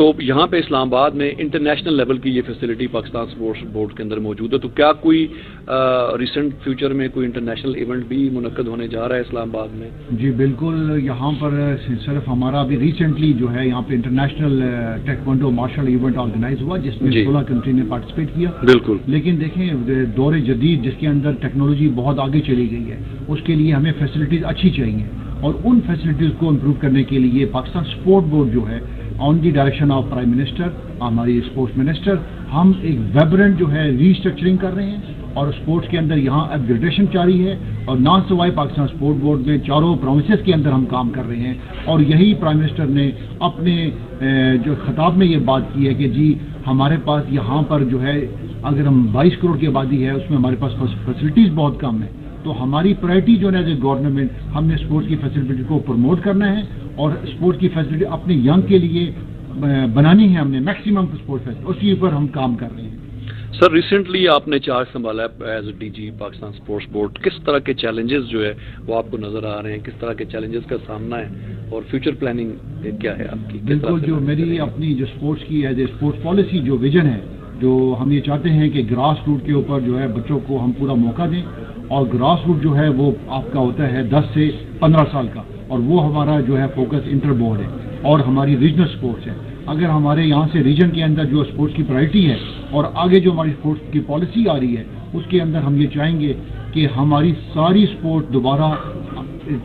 تو یہاں پہ اسلام آباد میں انٹرنیشنل لیول کی یہ فیسلٹی پاکستان اسپورٹس بورڈ کے اندر موجود ہے، تو کیا کوئی ریسنٹ فیوچر میں کوئی انٹرنیشنل ایونٹ بھی منعقد ہونے جا رہا ہے اسلام آباد میں؟ جی بالکل، یہاں پر صرف ہمارا ابھی ریسنٹلی جو ہے یہاں پہ انٹرنیشنل ٹیکوانڈو مارشل ایونٹ آرگنائز ہوا جس میں 16 کنٹری نے پارٹیسپیٹ کیا. بالکل. لیکن دیکھیں دور جدید جس کے اندر ٹیکنالوجی بہت آگے چلی گئی ہے، اس کے لیے ہمیں فیسلٹیز اچھی چاہیے، اور ان فیسلٹیز کو امپروو کرنے کے لیے پاکستان اسپورٹ بورڈ جو ہے on the direction of prime minister, ہماری اسپورٹس منسٹر، ہم ایک ویبرنٹ جو ہے ری اسٹرکچرنگ کر رہے ہیں، اور اسپورٹس کے اندر یہاں اپ گریڈیشن جاری ہے، اور نہ سوائے پاکستان اسپورٹ بورڈ میں چاروں پروونسز کے اندر ہم کام کر رہے ہیں. اور یہی پرائم منسٹر نے اپنے جو خطاب میں یہ بات کی ہے کہ جی ہمارے پاس یہاں پر جو ہے اگر ہم 22 کروڑ کی آبادی ہے اس میں ہمارے پاس فیسلٹیز بہت کم ہیں، تو ہماری پرائرٹی جو ہے گورنمنٹ، ہم نے اسپورٹس کی فیسلٹی کو پروموٹ کرنا ہے، اور اسپورٹس کی فیسلٹی اپنے ینگ کے لیے بنانی ہے، ہم نے میکسیمم اسپورٹ فیسلٹی، اسی پر ہم کام کر رہے ہیں. سر ریسنٹلی آپ نے چارج سنبھالا ہے as D G Pakistan sports board, کس طرح کے چیلنجز جو ہے وہ آپ کو نظر آ رہے ہیں، کس طرح کے چیلنجز کا سامنا ہے، اور فیوچر پلاننگ کیا ہے آپ کی؟ بالکل، جو میری اپنی جو اسپورٹس کی ایز اے اسپورٹس پالیسی جو ویژن ہے، جو ہم یہ چاہتے ہیں کہ گراس روٹ کے اوپر جو ہے بچوں کو ہم پورا موقع دیں، اور گراس روٹ جو ہے وہ آپ کا ہوتا ہے 10 سے 15 سال کا، اور وہ ہمارا جو ہے فوکس انٹر بورڈ ہے اور ہماری ریجنل اسپورٹس ہے. اگر ہمارے یہاں سے ریجن کے اندر جو اسپورٹس کی پرائرٹی ہے اور آگے جو ہماری اسپورٹس کی پالیسی آ رہی ہے اس کے اندر ہم یہ چاہیں گے کہ ہماری ساری اسپورٹ دوبارہ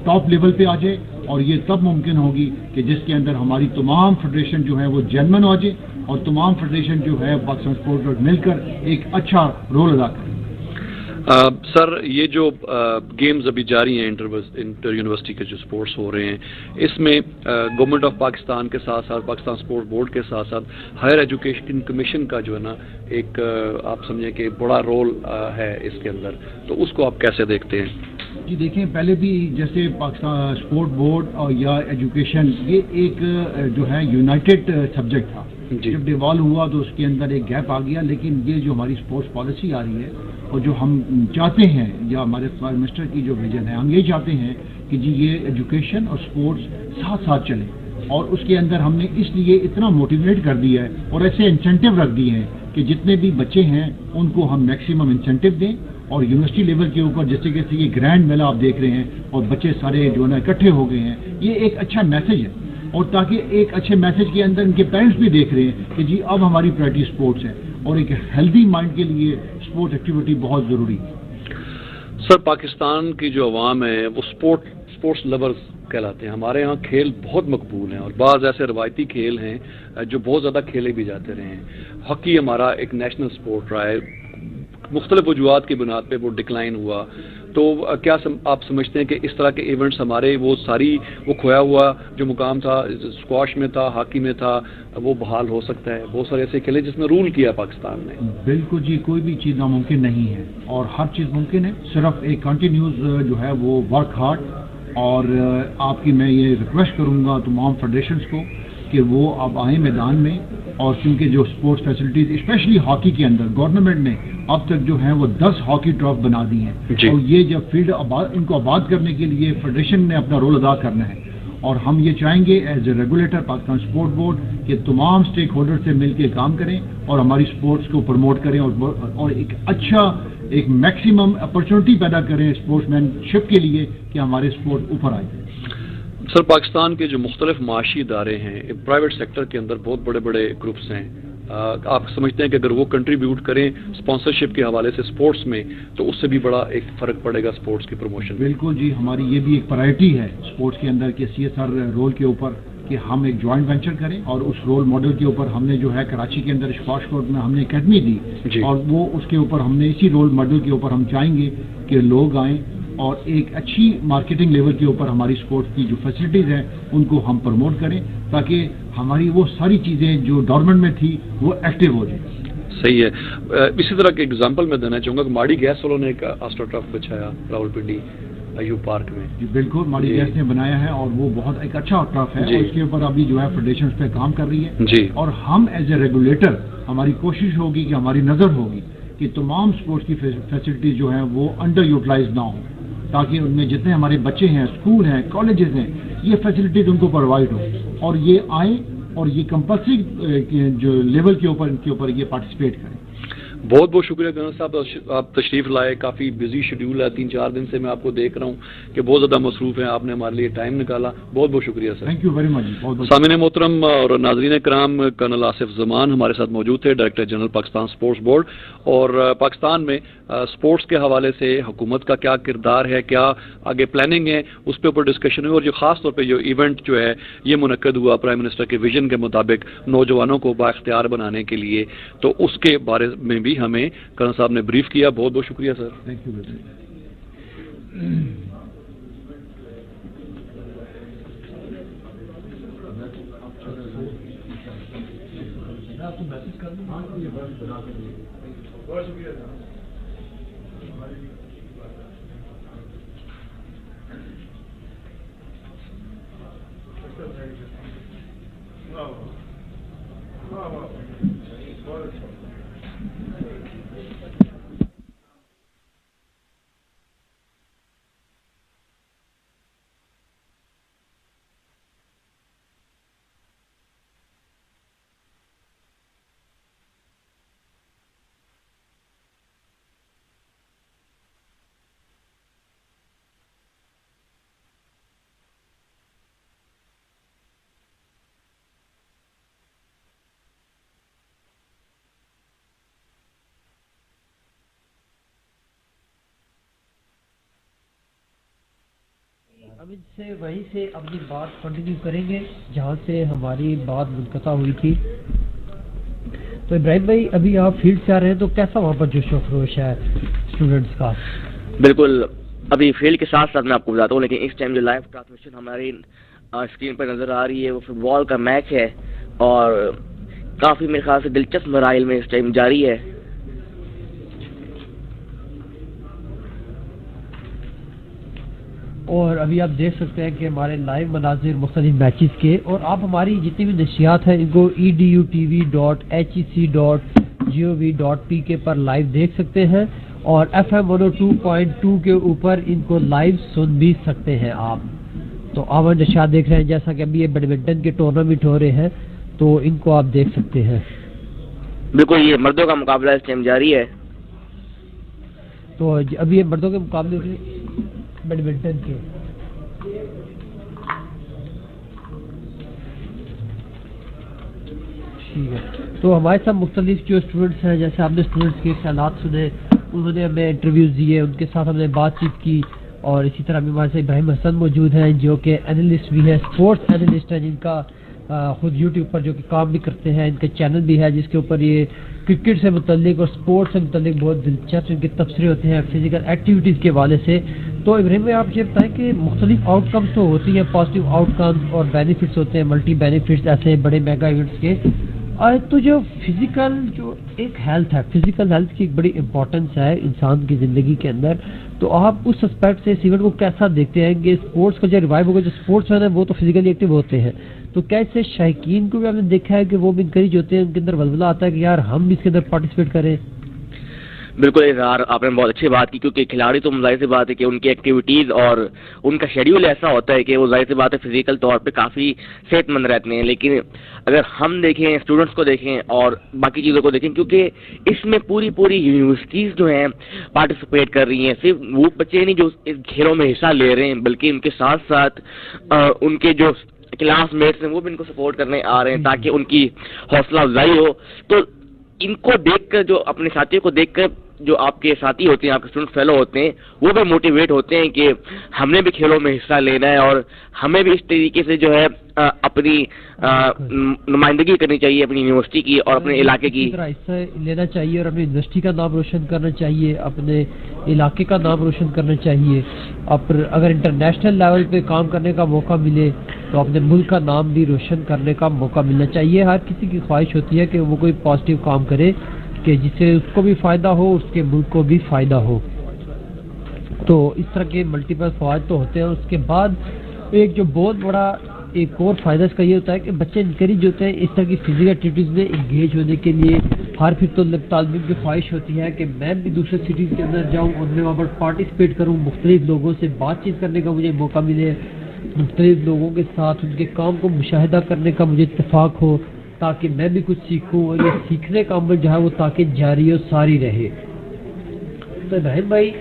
ٹاپ لیول پہ آ جائے، اور یہ تب ممکن ہوگی کہ جس کے اندر ہماری تمام فیڈریشن جو ہے وہ جینوئن آ جائے، اور تمام فیڈریشن جو ہے پاکستان اسپورٹ بورڈ مل کر ایک اچھا رول ادا کریں. سر یہ جو گیمز ابھی جاری ہیں انٹر یونیورسٹی کے جو اسپورٹس ہو رہے ہیں، اس میں گورنمنٹ آف پاکستان کے ساتھ ساتھ پاکستان اسپورٹ بورڈ کے ساتھ ساتھ ہائر ایجوکیشن کمیشن کا جو ہے نا ایک آپ سمجھیں کہ بڑا رول ہے اس کے اندر، تو اس کو آپ کیسے دیکھتے ہیں؟ جی دیکھیں، پہلے بھی جیسے پاکستان اسپورٹ بورڈ اور یا ایجوکیشن یہ ایک جو ہے یونائٹڈ سبجیکٹ تھا. جب ڈیوالو ہوا تو اس کے اندر ایک گیپ آ گیا، لیکن یہ جو ہماری اسپورٹس پالیسی آ رہی ہے اور جو ہم چاہتے ہیں یا ہمارے پرائم منسٹر کی جو ویژن ہے، ہم یہ چاہتے ہیں کہ جی یہ ایجوکیشن اور اسپورٹس ساتھ ساتھ چلیں، اور اس کے اندر ہم نے اس لیے اتنا موٹیویٹ کر دیا ہے اور ایسے انسینٹیو رکھ دیے ہیں کہ جتنے بھی بچے ہیں ان کو ہم میکسیمم انسینٹیو دیں. اور یونیورسٹی لیول کے اوپر جیسے کہ یہ گرینڈ میلہ آپ دیکھ رہے ہیں اور بچے سارے جو ہے نا اکٹھے ہو گئے ہیں، یہ ایک اچھا میسج ہے، اور تاکہ ایک اچھے میسج کے اندر ان کے پیرنٹس بھی دیکھ رہے ہیں کہ جی اب ہماری پرائرٹی اسپورٹس ہے، اور ایک ہیلدی مائنڈ کے لیے اسپورٹ ایکٹیویٹی بہت ضروری ہے. سر پاکستان کی جو عوام ہے وہ اسپورٹس لورز کہلاتے ہیں. ہمارے ہاں کھیل بہت مقبول ہیں، اور بعض ایسے روایتی کھیل ہیں جو بہت زیادہ کھیلے بھی جاتے رہے ہیں. ہاکی ہمارا ایک نیشنل اسپورٹ رہا ہے، مختلف وجوہات کی بنیاد پہ وہ ڈکلائن ہوا، تو کیا آپ سمجھتے ہیں کہ اس طرح کے ایونٹس ہمارے وہ کھویا ہوا جو مقام تھا، اسکواش میں تھا، ہاکی میں تھا، وہ بحال ہو سکتا ہے؟ بہت سارے ایسے کھیلے جس میں رول کیا پاکستان نے. بالکل جی، کوئی بھی چیز ناممکن نہیں ہے، اور ہر چیز ممکن ہے، صرف ایک کنٹینیوز جو ہے وہ ورک ہارڈ. اور آپ کی میں یہ ریکویسٹ کروں گا تمام فیڈریشنز کو کہ وہ اب آئیں میدان میں، اور کیونکہ جو اسپورٹس فیسلٹیز اسپیشلی ہاکی کے اندر گورنمنٹ نے اب تک جو ہیں وہ 10 ہاکی ٹرف بنا دی ہیں، اور یہ جب فیلڈ ان کو آباد کرنے کے لیے فیڈریشن نے اپنا رول ادا کرنا ہے. اور ہم یہ چاہیں گے as a regulator Pakistan sport board کہ تمام اسٹیک ہولڈر سے مل کے کام کریں اور ہماری اسپورٹس کو پروموٹ کریں، اور ایک اچھا ایک میکسیمم اپرچونٹی پیدا کریں اسپورٹس مین شپ کے لیے کہ ہمارے اسپورٹ اوپر آئے. سر پاکستان کے جو مختلف معاشی ادارے ہیں، پرائیویٹ سیکٹر کے اندر بہت بڑے بڑے گروپس ہیں، آپ سمجھتے ہیں کہ اگر وہ کنٹریبیوٹ کریں اسپانسرشپ کے حوالے سے اسپورٹس میں تو اس سے بھی بڑا ایک فرق پڑے گا اسپورٹس کی پروموشن؟ بالکل جی، ہماری یہ بھی ایک پرائرٹی ہے اسپورٹس کے اندر کہ CSR رول کے اوپر کہ ہم ایک جوائنٹ وینچر کریں، اور اس رول ماڈل کے اوپر ہم نے جو ہے کراچی کے اندر اسکواش کورٹ میں ہم نے اکیڈمی دی، اور وہ اس کے اوپر ہم نے اسی رول ماڈل کے اوپر ہم چاہیں گے کہ لوگ آئیں اور ایک اچھی مارکیٹنگ لیول کے اوپر ہماری اسپورٹس کی جو فیسلٹیز ہیں ان کو ہم پروموٹ کریں، تاکہ ہماری وہ ساری چیزیں جو ڈورمنٹ میں تھی وہ ایکٹیو ہو جائیں. صحیح ہے. اسی طرح کے ایگزامپل میں دینا چاہوں گا کہ ماڑی گیس والوں نے ایک آسٹرو ٹرف بچھایا راول پنڈی ایوب پارک میں. جی بالکل، ماڑی گیس نے بنایا ہے، اور وہ بہت ایک اچھا ٹرف ہے، اور اس کے اوپر ابھی جو ہے فیڈریشن پہ کام کر رہی ہے. اور ہم ایز اے ریگولیٹر ہماری کوشش ہوگی کہ ہماری نظر ہوگی کہ تمام اسپورٹس کی فیسلٹیز جو ہیں وہ انڈر یوٹیلائز نہ ہوں، تاکہ ان میں جتنے ہمارے بچے ہیں، اسکول ہیں، کالجز ہیں، یہ فیسلٹیز ان کو پرووائڈ ہو، اور یہ آئیں اور یہ کمپلسری جو لیول کے اوپر یہ پارٹیسپیٹ کریں. بہت بہت شکریہ گورنر صاحب، آپ تشریف لائے. کافی بزی شیڈیول ہے، 3-4 دن سے میں آپ کو دیکھ رہا ہوں کہ بہت زیادہ مصروف ہیں. آپ نے ہمارے لیے ٹائم نکالا، بہت بہت شکریہ sir. Thank you very much. سامعین محترم اور ناظرین کرام، کرنل آصف زمان ہمارے ساتھ موجود تھے، director general Pakistan sports board. اور پاکستان میں سپورٹس کے حوالے سے حکومت کا کیا کردار ہے، کیا آگے پلاننگ ہے، اس پہ اوپر ڈسکشن ہوئی. اور جو خاص طور پہ جو ایونٹ جو ہے یہ منعقد ہوا پرائم منسٹر کے ویژن کے مطابق نوجوانوں کو بااختیار بنانے کے لیے، تو اس کے بارے میں بھی ہمیں کرنل صاحب نے بریف کیا. بہت بہت شکریہ سر. Thank you. اب ان سے وہیں سے اپنی بات کنٹینیو کریں گے جہاں سے ہماری بات منقطع ہوئی تھی. تو ابراہیم بھائی، ابھی آپ فیلڈ سے آ رہے ہیں تو کیسا وہاں پر جوش و خروش ہے اسٹوڈنٹس کا؟ بالکل، ابھی فیلڈ کے ساتھ ساتھ میں آپ کو بتاتا ہوں، لیکن اس ٹائم جو لائیو ٹرانسمیشن ہماری اسکرین پر نظر آ رہی ہے وہ فٹ بال کا میچ ہے، اور کافی میرے خیال سے دلچسپ مراحل میں اس ٹائم جاری ہے. اور ابھی آپ دیکھ سکتے ہیں کہ ہمارے لائیو مناظر مختلف میچز کے، اور آپ ہماری جتنی بھی نشریات ہیں ان کو edutv.hec.gov.pk پر لائیو دیکھ سکتے ہیں، اور FM 102.2 کے اوپر ان کو لائیو سن بھی سکتے ہیں آپ. تو آپ نشریات دیکھ رہے ہیں، جیسا کہ ابھی یہ بیڈمنٹن کے ٹورنامنٹ ہو رہے ہیں تو ان کو آپ دیکھ سکتے ہیں. بالکل، یہ مردوں کا مقابلہ اس ٹائم جاری ہے. تو ابھی یہ مردوں کے مقابلے ہوئے بیڈمنٹن کے. ٹھیک ہے، تو ہمارے ساتھ مختلف جو اسٹوڈنٹس ہیں، جیسے آپ نے اسٹوڈنٹس کے خیالات سنے، انہوں نے ہمیں انٹرویوز دیے، ان کے ساتھ ہم نے بات چیت کی. اور اسی طرح بھی ہمارے ساتھ ابراہیم حسن موجود ہیں جو کہ اینالسٹ بھی ہیں، اسپورٹس اینالسٹ ہیں، جن کا خود یوٹیوب پر جو کہ کام بھی کرتے ہیں. ان کا چینل بھی ہے جس کے اوپر یہ کرکٹ سے متعلق اور سپورٹس سے متعلق بہت دلچسپ ان کے تبصرے ہوتے ہیں فزیکل ایکٹیویٹیز کے حوالے سے. تو ابراہیم بھائی، آپ یہ بتائیں کہ مختلف آؤٹ کمز تو ہوتی ہیں، پازیٹیو آؤٹ کمز اور بینیفٹس ہوتے ہیں، ملٹی بینیفٹس ایسے بڑے میگا ایونٹس کے. تو جو فزیکل جو ایک ہیلتھ ہے، فزیکل ہیلتھ کی ایک بڑی امپورٹنس ہے انسان کی زندگی کے اندر، تو آپ اس اسپیکٹ سے اس ایونٹ کو کیسا دیکھتے ہیں کہ اسپورٹس کا جو ریوائو ہوگا؟ جو اسپورٹس مین ہیں وہ تو فزیکلی ایکٹیو ہوتے ہیں، تو کیا اس سے شائقین کو بھی آپ نے دیکھا ہے کہ وہ بھی انکریج ہوتے ہیں، ان کے اندر ولولہ آتا ہے کہ یار ہم بھی اس کے اندر پارٹیسپیٹ کریں؟ بالکل اظہار، آپ نے بہت اچھی بات کی، کیونکہ کھلاڑی تو ظاہر سی بات ہے کہ ان کی ایکٹیویٹیز اور ان کا شیڈیول ایسا ہوتا ہے کہ وہ ظاہر سی بات ہے فزیکل طور پہ کافی صحت مند رہتے ہیں. لیکن اگر ہم دیکھیں، اسٹوڈنٹس کو دیکھیں اور باقی چیزوں کو دیکھیں، کیونکہ اس میں پوری یونیورسٹیز جو ہیں پارٹیسپیٹ کر رہی ہیں. صرف وہ بچے نہیں جو اس کھیلوں میں حصہ لے رہے ہیں، بلکہ ان کے ساتھ ساتھ ان کے جو کلاس میٹس ہیں وہ بھی ان کو سپورٹ کرنے آ رہے ہیں تاکہ ان کی حوصلہ افزائی ہو. تو ان کو دیکھ کر، جو اپنے ساتھیوں کو دیکھ کر، جو آپ کے ساتھی ہوتے ہیں، آپ کے اسٹوڈنٹ فیلو ہوتے ہیں، وہ بھی موٹیویٹ ہوتے ہیں کہ ہم نے بھی کھیلوں میں حصہ لینا ہے اور ہمیں بھی اس طریقے سے جو ہے اپنی نمائندگی کرنی چاہیے اپنی یونیورسٹی کی اور اپنے علاقے کی. حصہ لینا چاہیے اور اپنی یونیورسٹی کا نام روشن کرنا چاہیے، اپنے علاقے کا نام روشن کرنا چاہیے. اگر انٹرنیشنل لیول پہ کام کرنے کا موقع ملے تو اپنے ملک کا نام بھی روشن کرنے کا موقع ملنا چاہیے. ہر کسی کی خواہش ہوتی ہے کہ وہ کوئی پازیٹیو کام کرے کہ جس سے اس کو بھی فائدہ ہو، اس کے ملک کو بھی فائدہ ہو. تو اس طرح کے ملٹیپل فوائد تو ہوتے ہیں. اس کے بعد ایک جو بہت بڑا ایک اور فائدہ اس کا یہ ہوتا ہے کہ بچے انکریج ہوتے ہیں اس طرح کی فزیکل ایکٹیویٹیز میں انگیج ہونے کے لیے. ہر پھر تو طالب علم کی خواہش ہوتی ہے کہ میں بھی دوسرے سٹیز کے اندر جاؤں اور میں وہاں پر پارٹیسپیٹ کروں، مختلف لوگوں سے بات چیت کرنے کا مجھے موقع ملے. مختلف لوگوں کے ساتھ ان کے کام کو مشاہدہ کرنے کا مجھے اتفاق ہو تاکہ میں بھی کچھ سیکھوں اور یہ سیکھنے کا عمل جو ہے وہ تاکہ جاری و ساری رہے. تو ابراہیم بھائی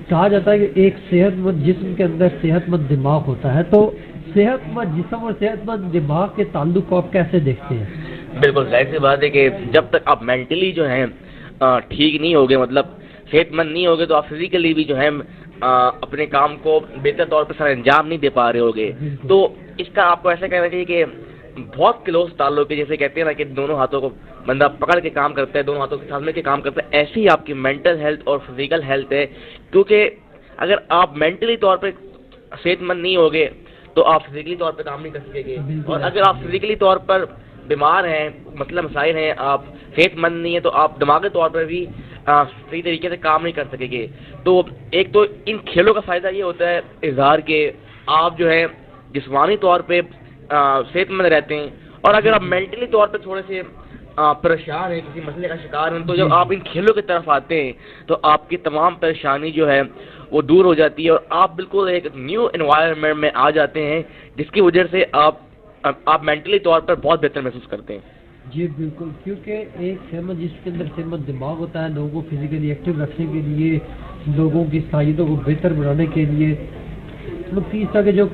کہا جاتا ہے کہ ایک صحت مند جسم کے اندر صحت مند دماغ ہوتا ہے, تو صحت مند جسم اور صحت مند دماغ کے تعلق کو آپ کیسے دیکھتے ہیں؟ بالکل ظاہر سی بات ہے کہ جب تک آپ مینٹلی جو ہیں ٹھیک نہیں ہوگے, مطلب صحت مند نہیں ہوگے, تو آپ فزیکلی بھی جو ہے اپنے کام کو بہتر طور پر سر انجام نہیں دے پا رہے ہوگے. تو اس کا آپ کو ایسا کہنا چاہیے کہ بہت کلوز تعلق ہے, جیسے کہتے ہیں نا کہ دونوں ہاتھوں کو بندہ پکڑ کے کام کرتا ہے, دونوں ہاتھوں کے ساتھ مل کے کام کرتا ہے, ایسی ہی آپ کی مینٹل ہیلتھ اور فزیکل ہیلتھ ہے. کیونکہ اگر آپ مینٹلی طور پہ صحت مند نہیں ہوگے تو آپ فزیکلی طور پہ کام نہیں کر سکیں گے, اور اگر آپ فزیکلی طور پر بیمار ہیں, مسئلہ مسائل ہیں, آپ صحت مند نہیں ہیں, تو آپ دماغی طور پر بھی صحیح طریقے سے کام نہیں کر سکیں گے. تو ایک تو ان کھیلوں کا فائدہ یہ ہوتا ہے اظہار کے آپ جو ہے جسمانی طور پہ صحت مند رہتے ہیں, اور اگر آپ مینٹلی طور پہ تھوڑے سے پریشان ہیں, کسی مسئلے کا شکار ہیں, تو جب آپ ان کھیلوں کی طرف آتے ہیں تو آپ کی تمام پریشانی جو ہے وہ دور ہو جاتی ہے, اور آپ بالکل ایک نیو انوائرمنٹ میں آ جاتے ہیں, جس کی وجہ سے آپ مینٹلی طور پر بہت بہتر محسوس کرتے ہیں. جی بالکل, کیونکہ ایک صحت جس کے اندر صحت دماغ ہوتا ہے, لوگوں کو فزیکلی ایکٹیو رکھنے کے لیے, لوگوں کی صلاحیتوں کو بہتر بنانے کے لیے, اس طرح کے جو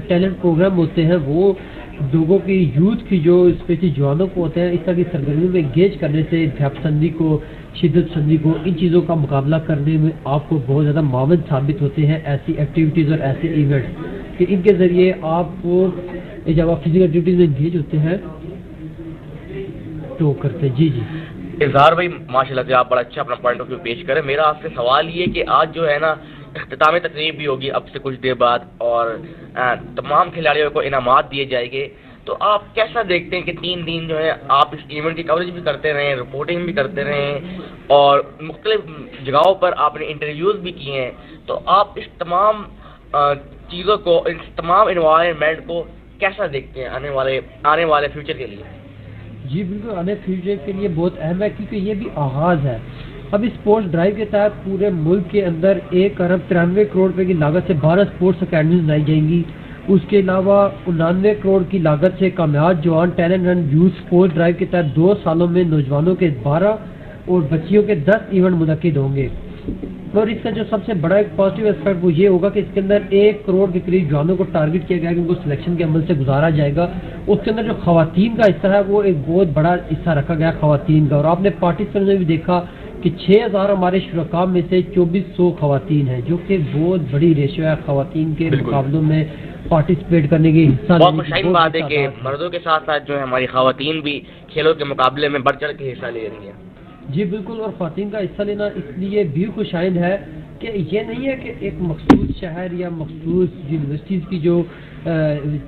ٹیلنٹ پروگرام ہوتے ہیں وہ لوگوں کی یوتھ کی جو اسپیشلی جوانوں کو ہوتے ہیں اس طرح کی سرگرمیوں میں انگیج کرنے سے انتہا پسندی کو, شدت پسندی کو, ان چیزوں کا مقابلہ کرنے میں آپ کو بہت زیادہ معاون ثابت ہوتے ہیں ایسی ایکٹیویٹیز اور ایسے ایونٹس کہ ان کے ذریعے آپ کو جب آپ فزیکل ایکٹیویٹیز میں انگیج ہوتے ہیں تو کرتے. جی جی اظہار بھائی ماشاء اللہ سے آپ بڑا اچھا اپنا پوائنٹ آف ویو پیش کریں. میرا آپ سے سوال یہ کہ آج جو ہے نا اختتامی تقریب بھی ہوگی اب سے کچھ دیر بعد, اور تمام کھلاڑیوں کو انعامات دیے جائیں گے, تو آپ کیسا دیکھتے ہیں کہ 3 دن جو ہے آپ اس ایونٹ کی کوریج بھی کرتے رہے, رپورٹنگ بھی کرتے رہے, اور مختلف جگہوں پر آپ نے انٹرویوز بھی کیے ہیں, تو آپ اس تمام چیزوں کو, اس تمام انوائرمنٹ کو کیسا دیکھتے ہیں آنے والے فیوچر کے لیے؟ جی بالکل, آنے فیوچر کے لیے بہت اہم ہے, کیونکہ یہ بھی آغاز ہے. اب اسپورٹس ڈرائیو کے تحت پورے ملک کے اندر 1 ارب 93 کروڑ روپے کی لاگت سے 12 اسپورٹس اکیڈمیز بنائی جائیں گی. اس کے علاوہ 99 کروڑ کی لاگت سے کامیاب جوان talent and youth sports drive کے تحت 2 سالوں میں نوجوانوں کے 12 اور بچیوں کے 10 ایونٹ منعقد ہوں گے. اور اس کا جو سب سے بڑا ایک پازیٹیو اسپیکٹ وہ یہ ہوگا کہ اس کے اندر 1 کروڑ کے قریب جوانوں کو ٹارگٹ کیا گیا ہے کہ ان کو سلیکشن کے عمل سے گزارا جائے گا. اس کے اندر جو خواتین کا حصہ ہے وہ ایک بہت بڑا حصہ رکھا گیا خواتین کا, اور آپ نے پارٹیسپینٹ میں بھی دیکھا کہ 6000 ہمارے شرکاء میں سے 2400 خواتین ہیں, جو کہ بہت بڑی ریشو ہے خواتین کے مقابلوں میں پارٹیسپیٹ کرنے کی, حصہ بہت خوشائن بات ہے کہ مردوں کے ساتھ ساتھ جو ہے ہماری خواتین بھی کھیلوں کے مقابلے میں بڑھ چڑھ کے حصہ لے رہی ہیں. جی بالکل, اور خواتین کا حصہ لینا اس لیے بھی خوشائن ہے کہ یہ نہیں ہے کہ ایک مخصوص شہر یا مخصوص یونیورسٹیز کی جو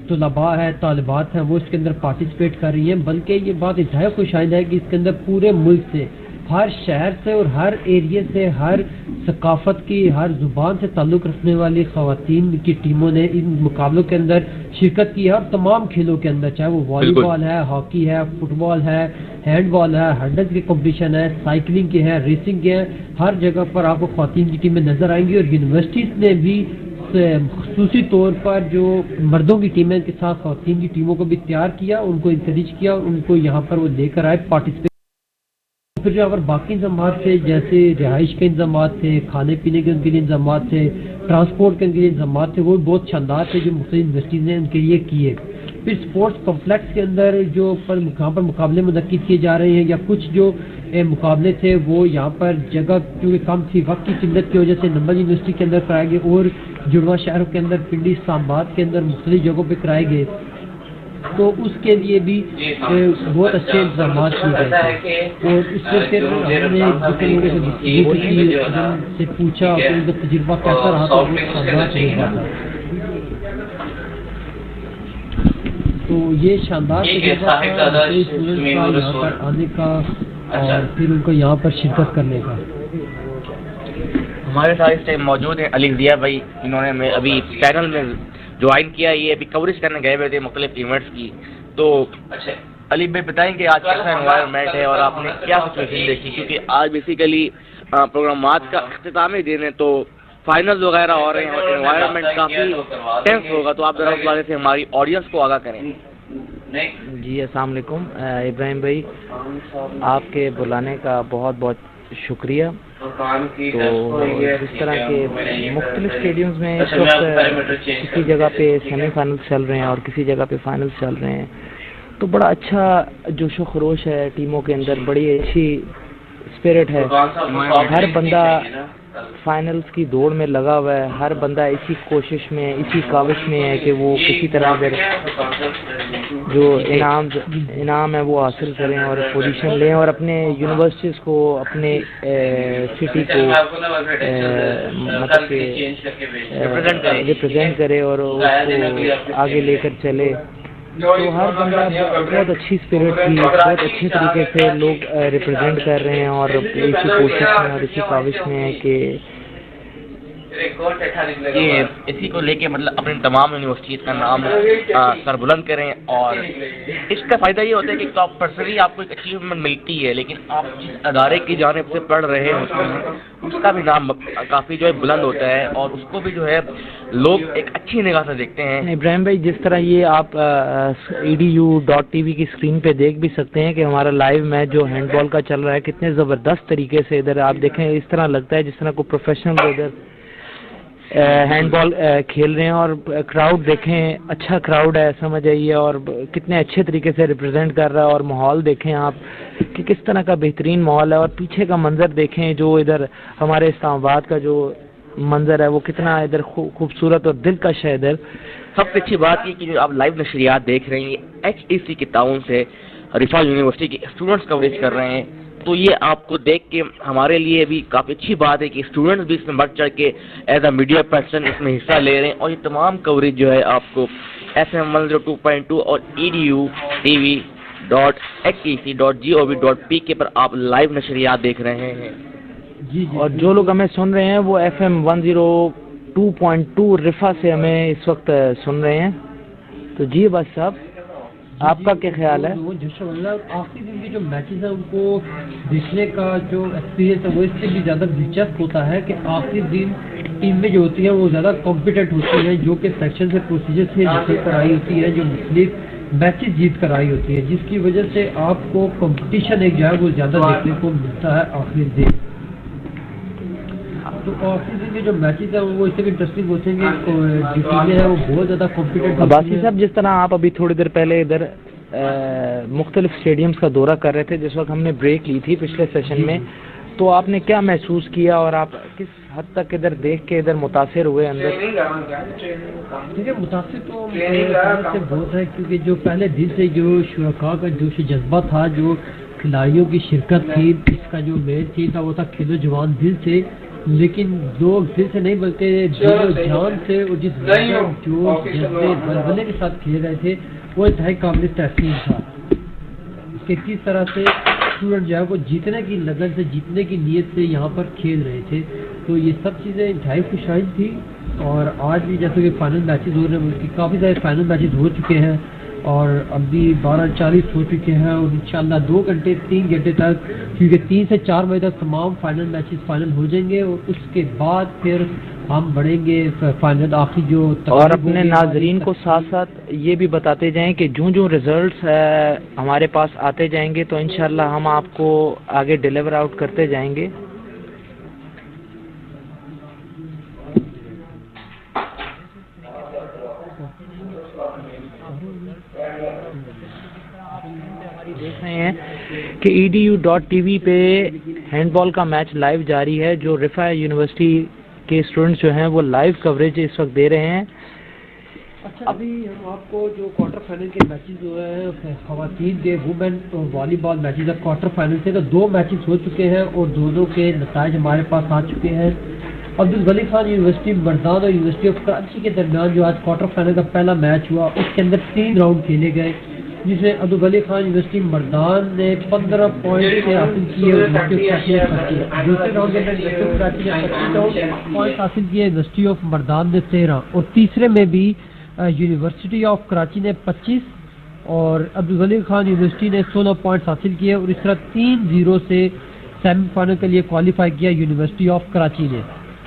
طلباء ہے, طالبات ہیں, وہ اس کے اندر پارٹیسپیٹ کر رہی ہیں, بلکہ یہ بات انتہائی خوشائن ہے کہ اس کے اندر پورے ملک سے, ہر شہر سے اور ہر ایریے سے, ہر ثقافت کی, ہر زبان سے تعلق رکھنے والی خواتین کی ٹیموں نے ان مقابلوں کے اندر شرکت کی ہے, اور تمام کھیلوں کے اندر, چاہے وہ والی بال ہے, ہاکی ہے, فٹ بال ہے, ہینڈ بال ہے, ہرڈلز کے کمپٹیشن ہے, سائیکلنگ کے ہے, ریسنگ کے ہیں, ہر جگہ پر آپ کو خواتین کی ٹیمیں نظر آئیں گی. اور یونیورسٹیز نے بھی خصوصی طور پر جو مردوں کی ٹیمیں کے ساتھ خواتین کی ٹیموں کو بھی تیار کیا, ان کو انکریج کیا, اور ان کو یہاں پر وہ لے کر آئے پارٹیسپیٹ. پھر جو اگر باقی انتظامات تھے, جیسے رہائش کے انتظامات تھے, کھانے پینے کے ان کے لیے انتظامات تھے, ٹرانسپورٹ کے ان کے لیے انتظامات تھے, وہ بہت شاندار تھے جو مختلف یونیورسٹیز نے ان کے لیے کیے. پھر اسپورٹس کمپلیکس کے اندر جو یہاں پر مقابلے منعقد کیے جا رہے ہیں, یا کچھ جو مقابلے تھے وہ یہاں پر جگہ کیونکہ کم تھی, وقت کی قلت کی وجہ سے نمبل یونیورسٹی کے اندر کرائے گئے, اور جڑواں شہروں کے اندر, پنڈی, اسلام آباد کے اندر مختلف جگہوں پہ کرائے گئے. تو اس کے لیے بھی بہت اچھے انتظامات کیے گئے تھے. اور اس سے پھر ہم نے سے پوچھا کہ ان کا تجربہ کیسا رہا تھا, وہ شاندار تجربہ تھا. تو یہ شاندار تجربہ یہاں پر آنے کا اور پھر ان کو یہاں پر شرکت کرنے کا. ہمارے ساتھ اس ٹائم موجود ہیں علی ضیاء بھائی, انہوں نے ابھی چینل میں جوائن کیا, یہ ابھی کوریج کرنے گئے ہوئے تھے مختلف ایونٹس کی. تو علی بھائی بتائیں کہ آج کیسا انوائرمنٹ ہے اور آپ نے کیا سچویشن دیکھی, کیونکہ آج بیسیکلی پروگرامات کا اختتامی دن ہے, تو فائنل وغیرہ ہو رہے ہیں اور انوائرمنٹ کافی ٹینس ہوگا، تو آپ ذرا اس بارے سے ہماری آڈینس کو آگاہ کریں۔ جی السلام علیکم ابراہیم بھائی، آپ کے بلانے کا بہت بہت شکریہ۔ تو جس طرح کے مختلف اسٹیڈیمز میں اس وقت کسی جگہ پہ سیمی فائنلز چل رہے ہیں اور کسی جگہ پہ فائنلز چل رہے ہیں، تو بڑا اچھا جوش و خروش ہے ٹیموں کے اندر، بڑی اچھی اسپرٹ ہے، ہر بندہ فائنلز کی دوڑ میں لگا ہوا ہے، ہر بندہ اسی کوشش میں، اسی کاوش میں ہے کہ وہ کسی طرح اگر جو انعام ہے وہ حاصل کریں اور پوزیشن لیں اور اپنے یونیورسٹیز کو، اپنے سٹی کو مطلب کہ ریپرزینٹ کرے اور اس کو آگے لے کر چلے۔ تو ہر بندہ بہت اچھی اسپرٹ کی، بہت اچھے طریقے سے لوگ ریپرزینٹ کر رہے ہیں اور اسی کوشش میں اور اسی کاوش میں ہے کہ یہ اسی کو لے کے مطلب اپنے تمام یونیورسٹیز کا نام سر بلند کریں، اور اس کا فائدہ یہ ہوتا ہے کہ آپ پرسنلی آپ کو ایک اچیومنٹ ملتی ہے، لیکن آپ جس ادارے کی جانب سے پڑھ رہے ہوتے ہیں اس کا بھی نام کافی جو ہے بلند ہوتا ہے اور اس کو بھی جو ہے لوگ ایک اچھی نگاہ سے دیکھتے ہیں۔ ابراہیم بھائی، جس طرح یہ آپ edu.tv کی اسکرین پہ دیکھ بھی سکتے ہیں کہ ہمارا لائیو میچ جو ہینڈ بال کا چل رہا ہے کتنے زبردست طریقے سے ادھر آپ دیکھیں، اس طرح لگتا ہے جس طرح کوئی پروفیشنل ادھر ہینڈ بال کھیل رہے ہیں، اور کراؤڈ دیکھیں، اچھا کراؤڈ ہے، سمجھ آئیے، اور کتنے اچھے طریقے سے ریپرزینٹ کر رہا ہے، اور ماحول دیکھیں آپ کہ کس طرح کا بہترین ماحول ہے، اور پیچھے کا منظر دیکھیں جو ادھر ہمارے اسلام آباد کا جو منظر ہے وہ کتنا ادھر خوبصورت اور دلکش ہے ادھر۔ سب سے اچھی بات یہ کہ جو آپ لائیو نشریات دیکھ رہے ہیں HEC کے تعاون سے رفاع یونیورسٹی کے اسٹوڈنٹس کوریج کر رہے ہیں، تو یہ آپ کو دیکھ کے ہمارے لیے بھی کافی اچھی بات ہے کہ اسٹوڈنٹس بھی اس میں بڑھ چڑھ کے ایز اے میڈیا پرسن اس میں حصہ لے رہے ہیں، اور یہ تمام کوریج جو ہے آپ کو FM 102.2 اور edu.tv.hec.gov.pk پر آپ لائیو نشریات دیکھ رہے ہیں۔ جی اور جو لوگ ہمیں سن رہے ہیں وہ FM 102.2 رفا سے ہمیں اس وقت سن رہے ہیں۔ تو جی بس صاحب، آپ کا کیا خیال ہے؟ آخری دن کے جو میچز ہیں ان کو دیکھنے کا جو ایکسپیرینس ہے وہ اس سے بھی زیادہ دلچسپ ہوتا ہے کہ آخری دن ٹیمیں جو ہوتی ہیں وہ زیادہ کمپیٹنٹ ہوتی ہیں، جو کہ سیکشن سے پروسیجر سے جیت کر آئی ہوتی ہے، جو مختلف میچز جیت کر آئی ہوتی ہے، جس کی وجہ سے آپ کو کمپٹیشن ایک جو ہے وہ زیادہ دیکھنے کو ملتا ہے آخری دن۔ تو آخری دن کے جو میچز ہیں وہ اس سے بھی انٹرسٹنگ ہوتے ہیں کہ جو ٹیمیں ہیں وہ بہت زیادہ کمپیٹنٹ عباسی صاحب، جس طرح آپ ابھی تھوڑی دیر پہلے ادھر مختلف اسٹیڈیمز کا دورہ کر رہے تھے جس وقت ہم نے بریک لی تھی پچھلے سیشن میں، تو آپ نے کیا محسوس کیا اور آپ کس حد تک ادھر دیکھ کے ادھر متاثر ہوئے اندر؟ دیکھیے متاثر تو سے بہت ہے، کیونکہ جو پہلے دن سے جو شرکاء کا جوش جذبہ تھا، جو کھلاڑیوں کی شرکت تھی، اس کا جو مین تھیم تھا وہ تھا کھیلو جوان دل سے، لیکن لوگ دل سے نہیں بلکہ دل و جان سے، اور جس جو جذبے بلبلے کے ساتھ کھیل رہے تھے وہ انتہائی قابل تحسین تھا کہ کس طرح سے اسٹوڈنٹ جو ہے وہ جیتنے کی لگن سے، جیتنے کی نیت سے یہاں پر کھیل رہے تھے۔ تو یہ سب چیزیں انتہائی خوشائن تھی، اور آج بھی جیسے کہ فائنل میچز ہو رہے ہیں، اس کی کافی سارے فائنل میچز ہو چکے ہیں اور ابھی 12:40 ہو چکے ہیں، اور انشاءاللہ 2 گھنٹے 3 گھنٹے تک، کیونکہ 3 سے 4 بجے تک تمام فائنل میچز فائنل ہو جائیں گے، اور اس کے بعد پھر ہم بڑھیں گے فائنل آخری جو۔ اور اپنے ناظرین کو ساتھ ساتھ یہ بھی بتاتے جائیں کہ جو ریزلٹس ہمارے پاس آتے جائیں گے تو انشاءاللہ ہم آپ کو آگے ڈیلیور آؤٹ کرتے جائیں گے۔ دیکھ رہے ہیں کہ edu.tv پہ ہینڈ بال کا میچ لائیو جاری ہے، جو رفاع یونیورسٹی کے اسٹوڈنٹس جو ہیں وہ لائیو کوریج اس وقت دے رہے ہیں۔ اچھا، ابھی ہم آپ کو جو کوارٹر فائنل کے میچز جو ہیں خواتین کے وومن والی بال میچز اب کوارٹر فائنل سے تو 2 میچز ہو چکے ہیں اور دونوں کے نتائج ہمارے پاس آ چکے ہیں۔ عبدالولی خان یونیورسٹی مردان اور یونیورسٹی آف کراچی کے درمیان جو آج کوارٹر فائنل کا پہلا میچ ہوا، اس کے اندر 3 راؤنڈ کھیلے گئے، جس میں عبدالولی خان یونیورسٹی مردان نے 15 پوائنٹ حاصل کیے اور دوسرے راؤنڈ کے اندر یونیورسٹی آف کراچی نے 25 پوائنٹ حاصل کیے، یونیورسٹی آف مردان نے 13، اور تیسرے میں بھی یونیورسٹی آف کراچی نے 25 اور عبدالولی خان یونیورسٹی نے 16 پوائنٹس حاصل کیے، اور اس طرح 3-0 سے سیمی فائنل کے لیے کوالیفائی کیا یونیورسٹی آف کراچی نے۔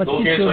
25-14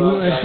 UMT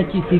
HEC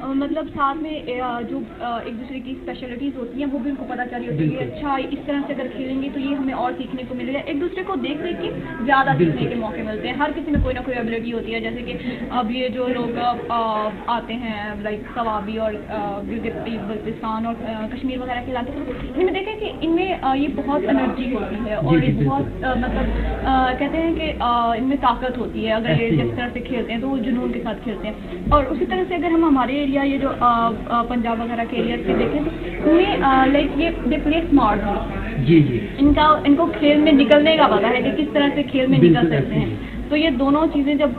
مطلب ساتھ میں جو ایک دوسرے کی اسپیشلٹیز ہوتی ہیں وہ بھی ان کو پتہ چلی ہوتی ہے کہ اچھا اس طرح سے اگر کھیلیں گے تو یہ ہمیں اور سیکھنے کو ملے گا. ایک دوسرے کو دیکھ دیکھ کے زیادہ سیکھنے کے موقع ملتے ہیں. ہر کسی میں کوئی نہ کوئی ایبلٹی ہوتی ہے, جیسے کہ اب یہ جو لوگ آتے ہیں لائک ثوابی اور بلتستان اور کشمیر وغیرہ کے علاقے سے, ان میں دیکھیں کہ ان میں یہ بہت انرجی ہوتی ہے اور یہ بہت مطلب کہتے ہیں کہ ان میں طاقت ہوتی ہے. اگر یہ جس طرح سے کھیلتے ہیں تو وہ جنون کے ساتھ کھیلتے ہیں. اور اسی طرح سے اگر ہم ہمارے ایریا یہ جو پنجاب وغیرہ کے ایریا سے دیکھیں تو ان میں لائک یہ دے پلے اسمارٹ ہیں. جی جی, ان کو کھیل میں نکلنے کا پتہ ہے کہ کس طرح سے کھیل میں نکل سکتے ہیں. تو یہ دونوں چیزیں جب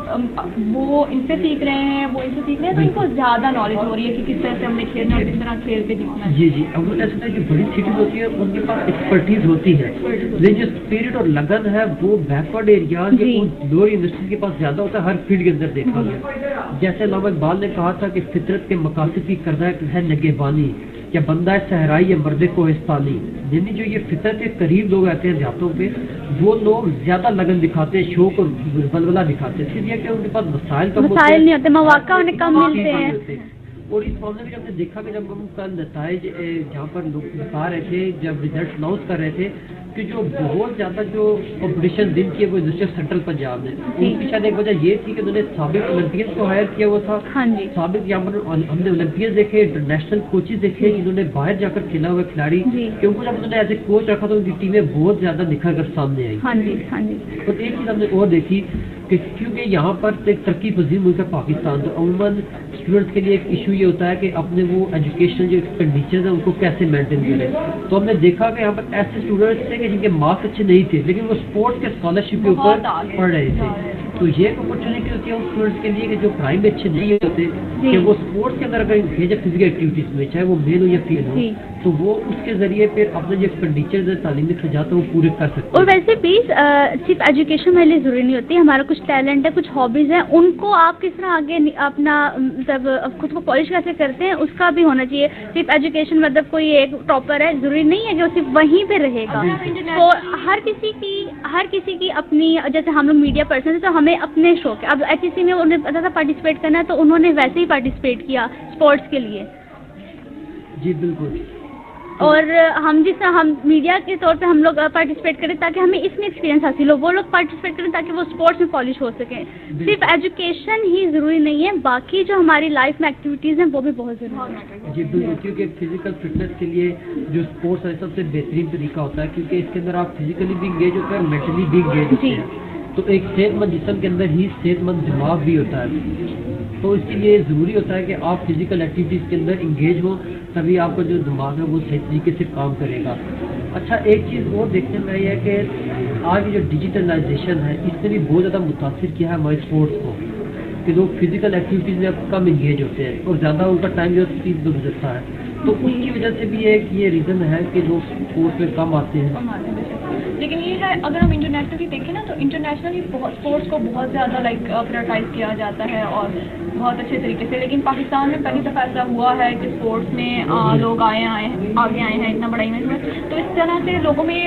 وہ ان سے سیکھ رہے ہیں وہ ان سے سیکھ رہے ہیں تو ان کو زیادہ نالج ہو رہی ہے کہ کس طرح سے ہم نے کھیلنا ہے اور کس طرح کھیل پہ دکھنا ہے. جی جی, اب ایسا ہے جو بڑی سٹیز ہوتی ہے ان کے پاس ایکسپرٹیز ہوتی ہے, لیکن جو اسپرٹ اور لگن ہے وہ بیکورڈ ایریاز کے لوور یونیورسٹی کے پاس زیادہ ہوتا ہے ہر فیلڈ کے اندر دیکھا گیا. جیسے علامہ اقبال نے کہا تھا کہ فطرت کے مقاصد کی کردہ ہے نگہبانی, یا بندہ صحرائی یا مرد کوہستانی. یعنی جو یہ فطرت کے قریب لوگ آتے ہیں دیہاتوں پہ وہ لوگ زیادہ لگن دکھاتے ہیں, شوق اور بلبلہ دکھاتے ہیں, اس لیے کہ ان کے پاس مسائل نہیں ہوتے, مواقع انہیں کم ملتے ہیں. اور اس معاملے میں ہم نے دیکھا کہ جب ہم کل نتائج جہاں پر لوگ بتا رہے تھے, جب ریزلٹ اناؤنس کر رہے تھے, کہ جو بہت زیادہ جو کمپٹیشن دن کی ہے وہ یونیورسٹی آف سینٹرل پنجاب نے, ان کی شاید ایک وجہ یہ تھی کہ انہوں نے سابق اولمپئنس کو ہائر کیا ہوا تھا. سابق یہاں پر ہم نے اولمپئنس دیکھے, انٹرنیشنل کوچز دیکھے, انہوں نے باہر جا کر کھیلا ہوا کھلاڑی, کیونکہ جب انہوں نے ایز اے کوچ رکھا تو ان کی ٹیمیں بہت زیادہ نکھر کر سامنے آئی. اور ایک چیز ہم نے اور دیکھی کہ کیونکہ یہاں پر ایک ترقی پذیر ملک ہے پاکستان, تو عموماً اسٹوڈنٹس کے لیے ایک ایشو یہ ہوتا ہے کہ اپنے وہ ایجوکیشنل جو ایکسپینڈیچرز ہیں ان کو کیسے مینٹین کریں. تو ہم نے دیکھا کہ یہاں پر ایسے اسٹوڈنٹس تھے کہ جن کے مارکس اچھے نہیں تھے لیکن وہ اسپورٹس کے اسکالرشپ کے اوپر پڑھ رہے تھے. تو یہ ایک اپرچونیٹی ہوتی ہے ان اسٹوڈنٹس کے لیے کہ جو پڑھائی میں اچھے نہیں ہوتے کہ وہ اسپورٹس کے اندر اگر انگیج ہے فزیکل ایکٹیویٹیز میں, چاہے وہ میل ہو یا فیمیل ہو, تو وہ اس کے ذریعے پھر اپنے جو ایکسپینڈیچرز ہیں تعلیمی اخراجات وہ پورے کر سکتے ہیں. اور ویسے بھی صرف ایجوکیشن میرے لیے ضروری نہیں ہوتی, ہمارا کچھ ٹیلنٹ ہے, کچھ ہابیز ہیں, ان کو آپ کس طرح آگے اپنا مطلب خود کو پالش کیسے کرتے ہیں اس کا بھی ہونا چاہیے. صرف ایجوکیشن مطلب کوئی ایک ٹاپر ہے ضروری نہیں ہے کہ وہ صرف وہیں پہ رہے گا. تو ہر کسی کی اپنی, جیسے ہم لوگ میڈیا پرسن ہیں تو ہمیں اپنے شوق ہے. اب ایچ ای سی میں انہیں پتا تھا پارٹیسپیٹ کرنا ہے تو انہوں نے ویسے ہی پارٹیسپیٹ کیا اسپورٹس کے لیے. جی بالکل. اور ہم جس طرح ہم میڈیا کے طور پہ ہم لوگ پارٹیسپیٹ کریں تاکہ ہمیں اس میں ایکسپیرینس حاصل ہو, وہ لوگ پارٹیسپیٹ کریں تاکہ وہ اسپورٹس میں پالش ہو سکیں. صرف ایجوکیشن ہی ضروری نہیں ہے, باقی جو ہماری لائف میں ایکٹیویٹیز ہیں وہ بھی بہت ضروری ہے. جی بالکل, کیونکہ فزیکل فٹنس کے لیے جو اسپورٹس ہے سب سے بہترین طریقہ ہوتا ہے, کیونکہ اس کے اندر آپ فزیکلی بھی انگیج ہوتے ہیں اور مینٹلی بھی انگیج ہوتے ہیں. تو ایک صحت مند جسم کے اندر ہی صحت مند دماغ بھی ہوتا ہے. تو اس کے لیے ضروری ہوتا ہے کہ آپ فزیکل ایکٹیویٹیز کے اندر انگیج ہوں, تبھی آپ کا جو دماغ ہے وہ صحیح طریقے سے کام کرے گا. اچھا ایک چیز اور دیکھنے میں آئی ہے کہ آج جو ڈیجیٹلائزیشن ہے اس نے بھی بہت زیادہ متاثر کیا ہے ہمارے اسپورٹس کو, کہ لوگ فزیکل ایکٹیویٹیز میں اب کم انگیج ہوتے ہیں اور زیادہ ان کا ٹائم جو اسپیڈ میں گزرتا ہے. تو اس کی وجہ سے بھی ایک یہ ریزن ہے کہ لوگ اسپورٹس میں کم آتے ہیں. لیکن یہ ہے اگر ہم انٹرنیشنلی دیکھیں نا تو انٹرنیشنلی اسپورٹس کو بہت زیادہ لائک پرائورٹائز کیا جاتا ہے اور بہت اچھے طریقے سے. لیکن پاکستان میں پہلی دفعہ ایسا ہوا ہے کہ اسپورٹس میں لوگ آگے آئے ہیں اتنا بڑا ایونٹ میں. تو اس طرح سے لوگوں میں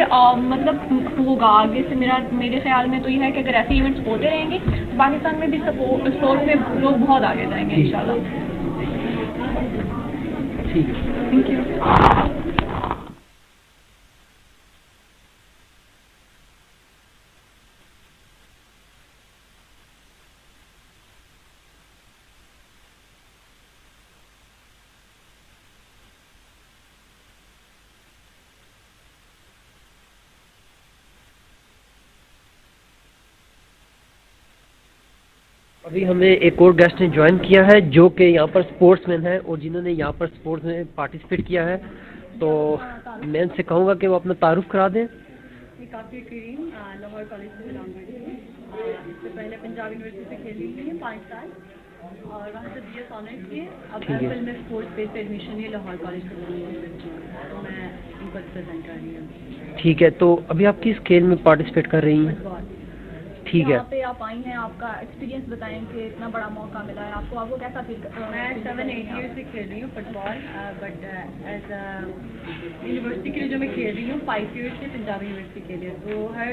مطلب ہوگا آگے سے. میرے خیال میں تو یہ ہے کہ اگر ایسے ایونٹس ہوتے رہیں گے تو پاکستان میں بھی اسپورٹس میں لوگ بہت آگے جائیں گے انشاءاللہ. ٹھیک ہے, تھینک یو. ابھی ہمیں ایک اور گیسٹ نے جوائن کیا ہے جو کہ یہاں پر اسپورٹس مین ہے اور جنہوں نے یہاں پر اسپورٹس میں پارٹیسپیٹ کیا ہے. تو میں ان سے کہوں گا کہ وہ اپنا تعارف کرا دیں. کافی کریم لاہور کالج سے بلانگ کرتی ہوں. اس سے پہلے پنجاب یونیورسٹی سے کھیلی ہوئی ہے 5 سال اور وہاں سے BS آنرس کیے. اب ایپل میں اسپورٹس بیس پہ ایڈمیشن ہے لاہور کالج سے, تو میں ان کو ریپرزینٹ کر رہی ہوں. ٹھیک ہے, تو ابھی آپ کس کھیل میں پارٹیسپیٹ کر رہی ہیں؟ ٹھیک ہے, یہاں پہ آپ آئی ہیں, آپ کا ایکسپیرینس بتائیں کہ اتنا بڑا موقع ملا ہے آپ کو کیسا فیل کر رہا ہے؟ میں 7-8 ایئر سے کھیل رہی ہوں football, but as university کے لیے جو میں کھیل رہی ہوں 5 ایئر سے پنجاب یونیورسٹی کے لیے. تو ہر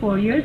4 years,